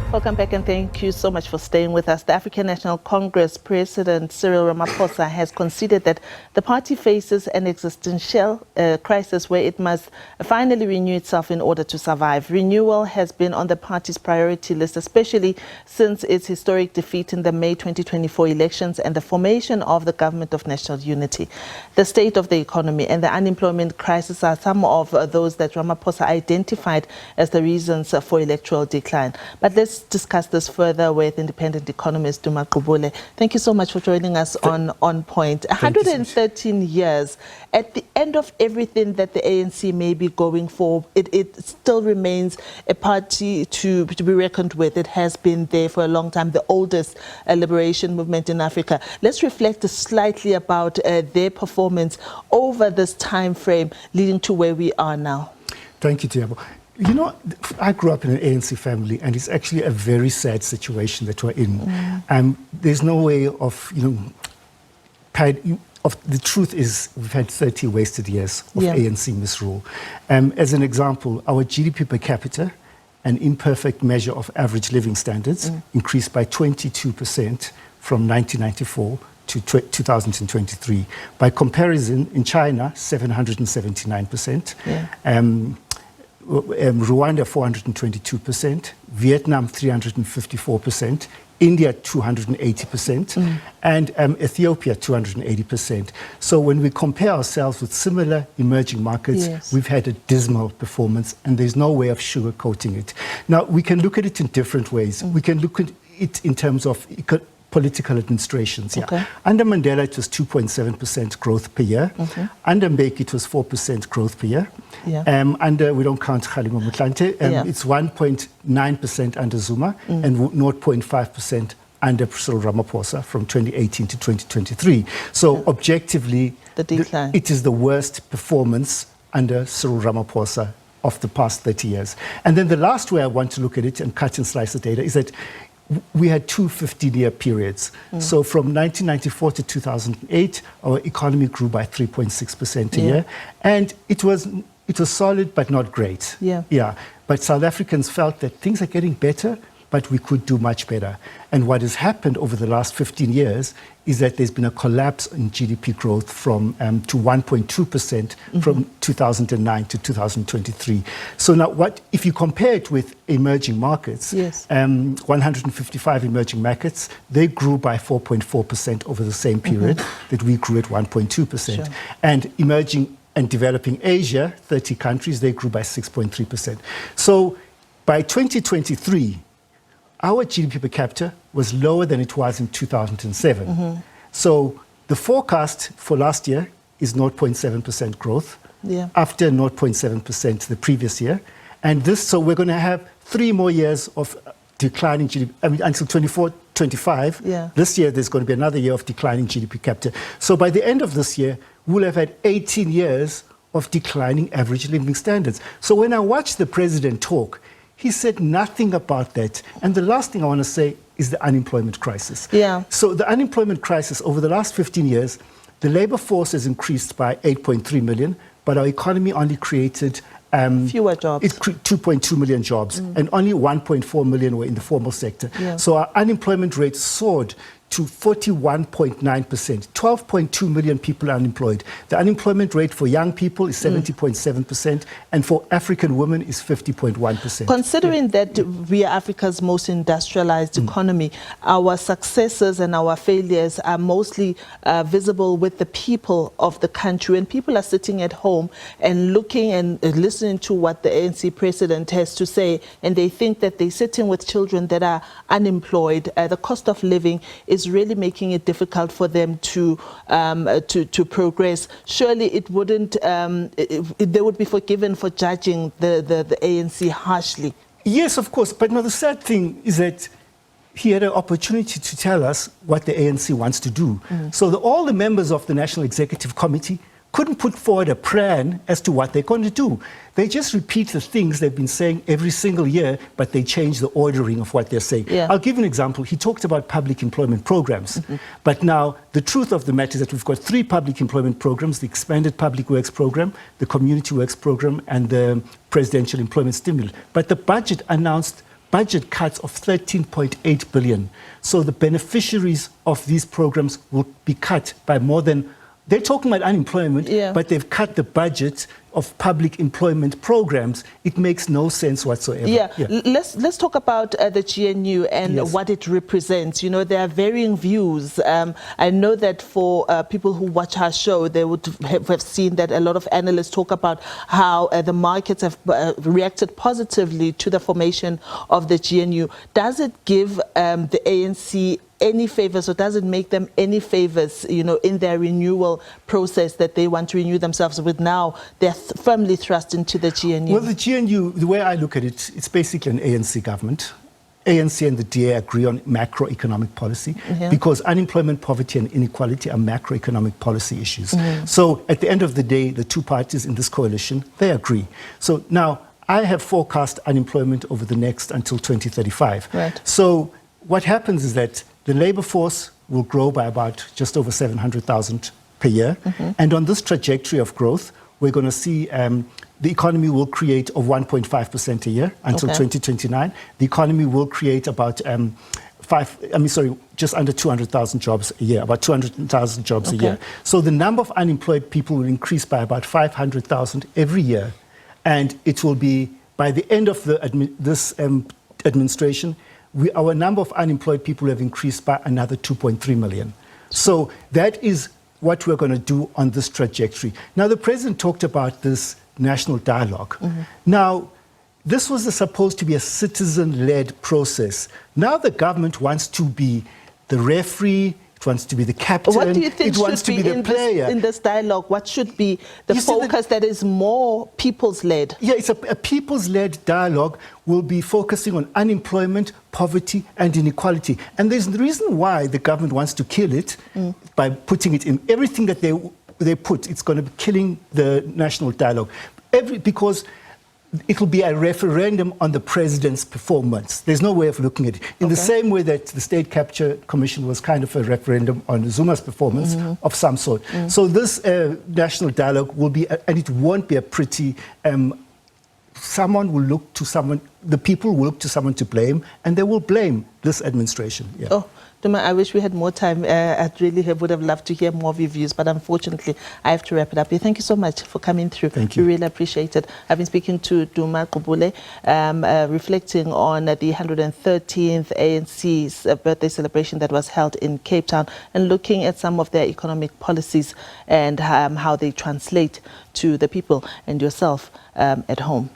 Welcome back and thank you so much for staying with us. The African National Congress President Cyril Ramaphosa has conceded that the party faces an existential crisis where it must finally renew itself in order to survive. Renewal has been on the party's priority list, especially since its historic defeat in the May 2024 elections and the formation of the Government of National Unity. The state of the economy and the unemployment crisis are some of those that Ramaphosa identified as the reasons for electoral decline. But let's discuss this further with independent economist Duma Gqubule. Thank you so much for joining us on Point. 113 years. At the end of everything that the ANC may be going for, it still remains a party to be reckoned with. It has been there for a long time, the oldest liberation movement in Africa. Let's reflect slightly about their performance over this time frame leading to where we are now. Thank you, Tiabo. You know, I grew up in an ANC family, and it's actually a very sad situation that we're in. There's no way of, the truth is we've had 30 wasted years of ANC misrule. As an example, our GDP per capita, an imperfect measure of average living standards, increased by 22% from 1994 to 2023. By comparison, in China, 779%. Rwanda 422%, Vietnam 354%, India 280%, and Ethiopia 280%. So when we compare ourselves with similar emerging markets, we've had a dismal performance, and there's no way of sugarcoating it. Now, we can look at it in different ways. We can look at it in terms of political administrations. Under Mandela, it was 2.7% growth per year. Under Mbeki, it was 4% growth per year. Under, we don't count Kgalema Motlanthe, it's 1.9% under Zuma and 0.5% under Cyril Ramaphosa from 2018 to 2023. So objectively, the decline. It is the worst performance under Cyril Ramaphosa of the past 30 years. And then the last way I want to look at it and cut and slice the data is that we had two 15-year periods. So from 1994 to 2008, our economy grew by 3.6% a year. And it was solid, but not great. But South Africans felt that things are getting better, but we could do much better. And what has happened over the last 15 years is that there's been a collapse in GDP growth from to 1.2% from 2009 to 2023. So now, if you compare it with emerging markets, 155 emerging markets, they grew by 4.4% over the same period that we grew at 1.2%. And emerging and developing Asia, 30 countries, they grew by 6.3%. So by 2023, our GDP per capita was lower than it was in 2007. So the forecast for last year is 0.7% growth, after 0.7% the previous year. And so we're going to have 3 more years of declining GDP, until 24-25. This year, there's going to be another year of declining GDP per capita. So by the end of this year, we'll have had 18 years of declining average living standards. So when I watched the president talk, he said nothing about that. And the last thing I want to say is the unemployment crisis. So the unemployment crisis over the last 15 years, the labor force has increased by 8.3 million, but our economy only created fewer jobs. 2.2 million jobs, and only 1.4 million were in the formal sector. So our unemployment rate soared to 41.9%. 12.2 million people are unemployed. The unemployment rate for young people is 70.7%, and for African women is 50.1%. Considering that we are Africa's most industrialized economy, our successes and our failures are mostly visible with the people of the country. When people are sitting at home and looking and listening to what the ANC president has to say, and they think that they're sitting with children that are unemployed, the cost of living is really making it difficult for them to progress. Surely it wouldn't, they would be forgiven for judging the ANC harshly. Yes, of course. But no, the sad thing is that he had an opportunity to tell us what the ANC wants to do. So all the members of the National Executive Committee couldn't put forward a plan as to what they're going to do. They just repeat the things they've been saying every single year, but they change the ordering of what they're saying. I'll give you an example. He talked about public employment programs. But now, the truth of the matter is that we've got 3 public employment programs: the expanded public works program, the community works program, and the presidential employment stimulus. But the budget announced budget cuts of 13.8 billion. So the beneficiaries of these programs will be cut by more than, they're talking about unemployment, but they've cut the budget of public employment programs. It makes no sense whatsoever. Let's talk about the GNU and what it represents. You know, there are varying views. I know that for people who watch our show, they would have seen that a lot of analysts talk about how the markets have reacted positively to the formation of the GNU. Does it give the ANC any favors, or does it make them any favors, you know, in their renewal process that they want to renew themselves with now? They're firmly thrust into the GNU. Well, the GNU, the way I look at it, it's basically an ANC government. ANC and the DA agree on macroeconomic policy because unemployment, poverty and inequality are macroeconomic policy issues. So at the end of the day, the two parties in this coalition, they agree. So now I have forecast unemployment over the next until 2035. Right. So what happens is that the labor force will grow by about just over 700,000 per year. And on this trajectory of growth, we're going to see the economy will create of 1.5% a year until 2029. The economy will create about just under 200,000 jobs a year, about 200,000 jobs a year. So the number of unemployed people will increase by about 500,000 every year. And it will be, by the end of this administration, our number of unemployed people have increased by another 2.3 million. So that is what we're going to do on this trajectory. Now, the president talked about this national dialogue. Now, this was supposed to be a citizen-led process. Now the government wants to be the referee, it wants to be the captain, what do you think it wants to be the player. In this dialogue, what should be the focus that is more people's-led? Yeah, it's a people's-led dialogue will be focusing on unemployment, poverty and inequality. And there's the reason why the government wants to kill it by putting it in everything that they put. It's going to be killing the national dialogue. Because it will be a referendum on the president's performance. There's no way of looking at it. In the same way that the State Capture Commission was kind of a referendum on Zuma's performance of some sort. So this national dialogue will be, and it won't be a pretty, someone will look to someone, the people will look to someone to blame, and they will blame this administration. Duma, I wish we had more time. I really would have loved to hear more of your views, but unfortunately, I have to wrap it up here. Thank you so much for coming through. Thank you. We really appreciate it. I've been speaking to Duma Gqubule, reflecting on the 113th ANC's birthday celebration that was held in Cape Town, and looking at some of their economic policies and how they translate to the people and yourself at home.